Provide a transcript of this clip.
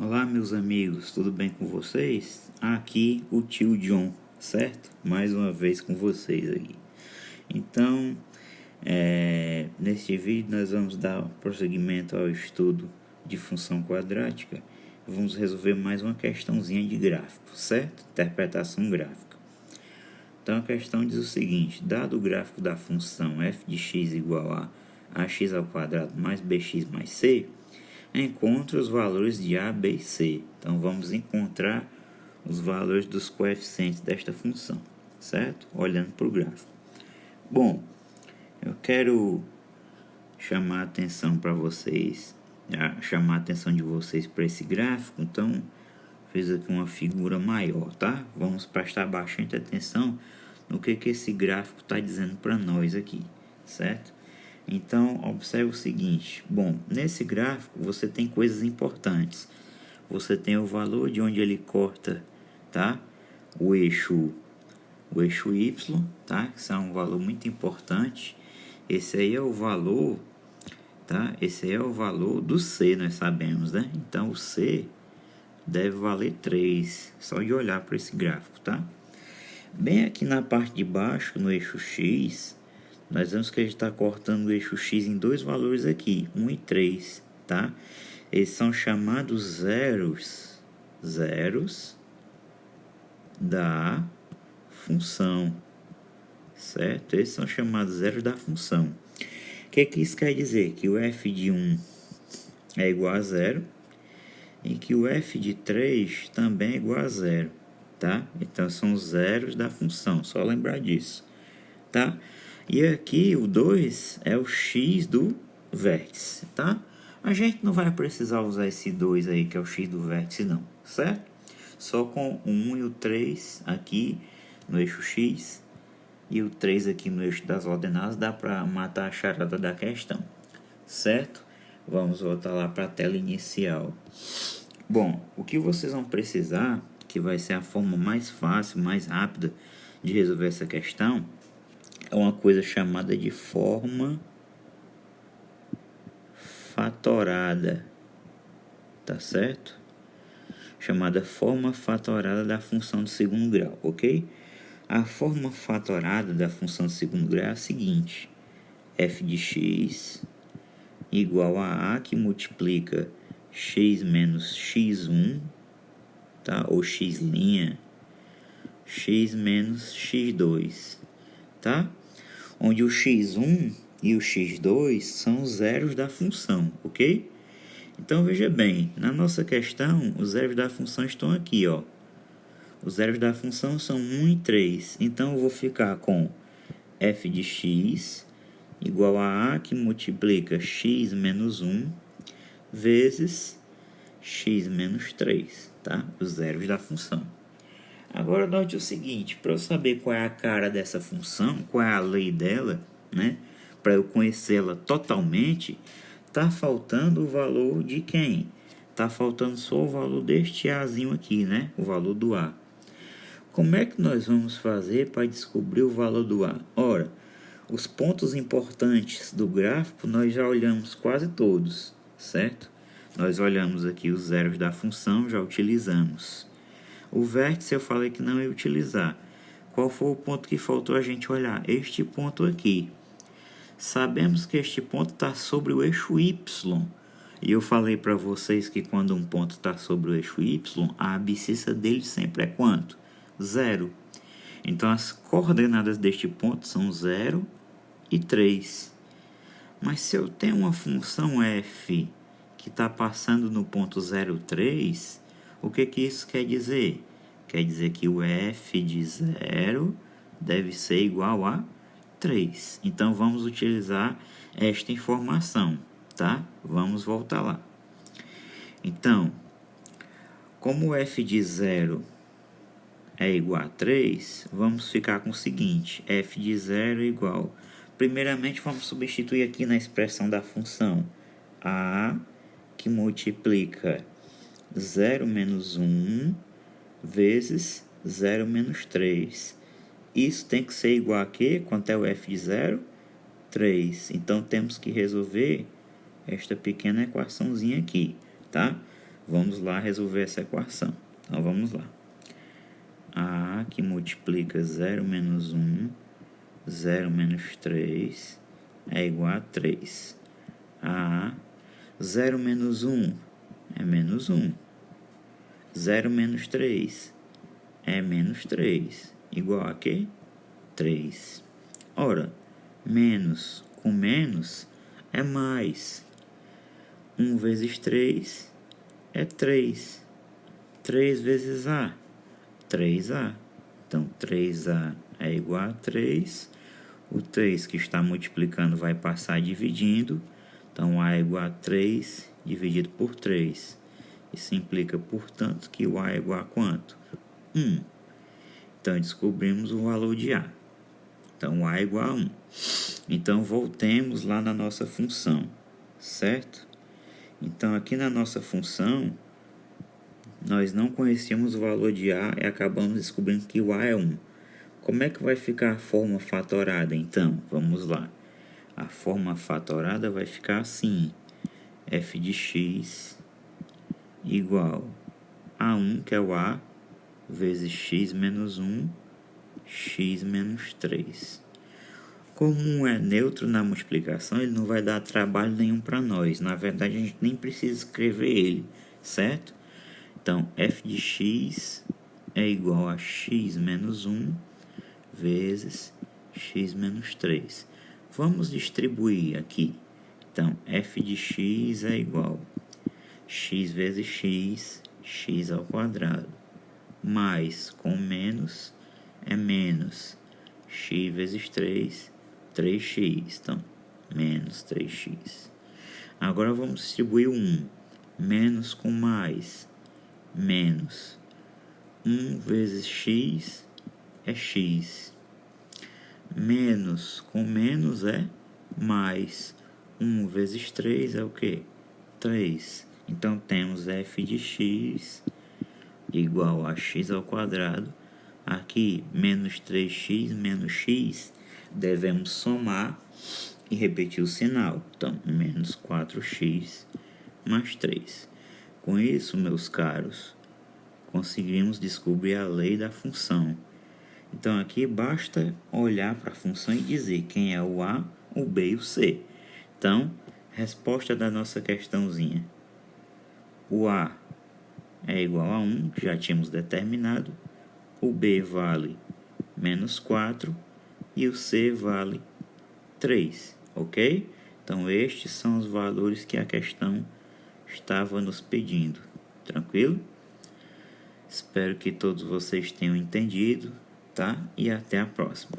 Olá, meus amigos, tudo bem com vocês? Aqui o tio John, certo? Mais uma vez com vocês aqui. Então, neste vídeo nós vamos dar prosseguimento ao estudo de função quadrática. Vamos resolver mais uma questãozinha de gráfico, certo? Interpretação gráfica. Então a questão diz o seguinte: dado o gráfico da função f de x igual a ax ao quadrado mais bx mais c, encontre os valores de a, b e c. Então vamos encontrar os valores dos coeficientes desta função, certo? Olhando para o gráfico. Bom, eu quero chamar a atenção para vocês, chamar a atenção de vocês para esse gráfico. Então fiz aqui uma figura maior, tá? Vamos prestar bastante atenção no que esse gráfico está dizendo para nós aqui, certo? Então, observe o seguinte. Bom, nesse gráfico você tem coisas importantes. Você tem o valor de onde ele corta, tá? O eixo Y, tá? Isso é um valor muito importante. Esse aí é o valor, tá? Esse aí é o valor do C, nós sabemos, né? Então, o C deve valer 3, só de olhar para esse gráfico, tá? Bem aqui na parte de baixo, no eixo X, nós vemos que a gente está cortando o eixo X em dois valores aqui, 1 e 3, tá? Eles são chamados zeros da função, certo? Eles são chamados zeros da função. O que isso quer dizer? Que o f de 1 é igual a 0 e que o f de 3 também é igual a 0, tá? Então são zeros da função, só lembrar disso, tá? E aqui o 2 é o x do vértice, tá? A gente não vai precisar usar esse 2 aí, que é o x do vértice, não, certo? Só com o 1 e o 3 aqui no eixo x e o 3 aqui no eixo das ordenadas, dá para matar a charada da questão, certo? Vamos voltar lá para a tela inicial. Bom, o que vocês vão precisar, que vai ser a forma mais fácil, mais rápida de resolver essa questão, é uma coisa chamada de forma fatorada, tá certo? Chamada forma fatorada da função de segundo grau, ok? A forma fatorada da função de segundo grau é a seguinte: f de x igual a que multiplica x menos x1, tá? Ou x', x menos x2, tá? Onde o x1 e o x2 são os zeros da função, ok? Então veja bem, na nossa questão, os zeros da função estão aqui, ó. Os zeros da função são 1 e 3. Então eu vou ficar com f de x igual a que multiplica x menos 1 vezes x menos 3, tá? Os zeros da função. Agora note o seguinte: para eu saber qual é a cara dessa função, qual é a lei dela, né? Para eu conhecê-la totalmente, tá faltando o valor de quem? Tá faltando só o valor deste azinho aqui, né? O valor do a. Como é que nós vamos fazer para descobrir o valor do a? Ora, os pontos importantes do gráfico nós já olhamos quase todos, certo? Nós olhamos aqui os zeros da função, já utilizamos. O vértice eu falei que não ia utilizar. Qual foi o ponto que faltou a gente olhar? Este ponto aqui. Sabemos que este ponto está sobre o eixo Y. E eu falei para vocês que quando um ponto está sobre o eixo Y, a abscissa dele sempre é quanto? 0. Então as coordenadas deste ponto são 0 e 3. Mas se eu tenho uma função f que está passando no ponto 0,3, o que isso quer dizer? Quer dizer que o f de 0 deve ser igual a 3. Então, vamos utilizar esta informação, tá? Vamos voltar lá. Então, como o f de 0 é igual a 3, vamos ficar com o seguinte: f de 0 é igual... Primeiramente, vamos substituir aqui na expressão da função a que multiplica 0 menos 1 vezes 0 menos 3. Isso tem que ser igual a quê? Quanto é o f de 0? 3. Então, temos que resolver esta pequena equaçãozinha aqui, tá? vamos lá resolver essa equação. Então, vamos lá. A que multiplica 0 menos 1, 0 menos 3, é igual a 3. A 0 menos 1 é menos 1. 0 menos 3 é menos 3. Igual a quê? 3. Ora, menos com menos é mais. 1 vezes 3 é 3. 3 vezes A, 3A. Então, 3A é igual a 3. O 3 que está multiplicando vai passar dividindo. Então, A é igual a 3 dividido por 3. Isso implica, portanto, que o A é igual a quanto? 1. Então, descobrimos o valor de A. Então, A é igual a 1. Então, voltemos lá na nossa função, certo? Então, aqui na nossa função, nós não conhecíamos o valor de A e acabamos descobrindo que o A é 1. Como é que vai ficar a forma fatorada, então? Vamos lá. A forma fatorada vai ficar assim. F de x igual a 1, que é o A, vezes x menos 1, x menos 3. Como 1 é neutro na multiplicação, ele não vai dar trabalho nenhum para nós. Na verdade, a gente nem precisa escrever ele, certo? Então, f de x é igual a x menos 1 vezes x menos 3. Vamos distribuir aqui. Então, f de x é igual a x vezes x, x ao quadrado, mais com menos é menos x vezes 3, 3x. Então, menos 3x. Agora vamos distribuir o 1. Menos com mais, menos 1 vezes x é x. Menos com menos é mais. 1 vezes 3 é o quê? 3. Então, temos f de x igual a x ao quadrado. Aqui, menos 3x menos x, devemos somar e repetir o sinal. Então, menos 4x mais 3. Com isso, meus caros, conseguimos descobrir a lei da função. Então, aqui basta olhar para a função e dizer quem é o A, o B e o C. Então, resposta da nossa questãozinha. O A é igual a 1, que já tínhamos determinado. O B vale menos 4 e o C vale 3, ok? Então, estes são os valores que a questão estava nos pedindo. Tranquilo? Espero que todos vocês tenham entendido, tá? E até a próxima.